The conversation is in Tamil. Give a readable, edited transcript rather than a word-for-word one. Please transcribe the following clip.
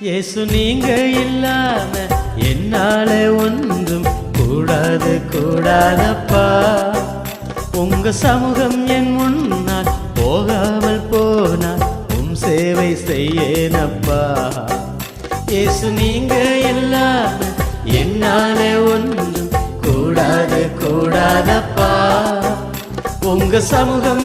இயேசு நீங்க இல்லாம என்னால ஒன்றும் கூடாது கூடாதப்பா. உங்க சமூகம் என் முன்னால் போகாமல் போனால் சேவை செய்யேனப்பா. இயேசு நீங்க இல்லாம என்னால ஒன்றும் கூடாது கூடாதப்பா. உங்க சமூகம்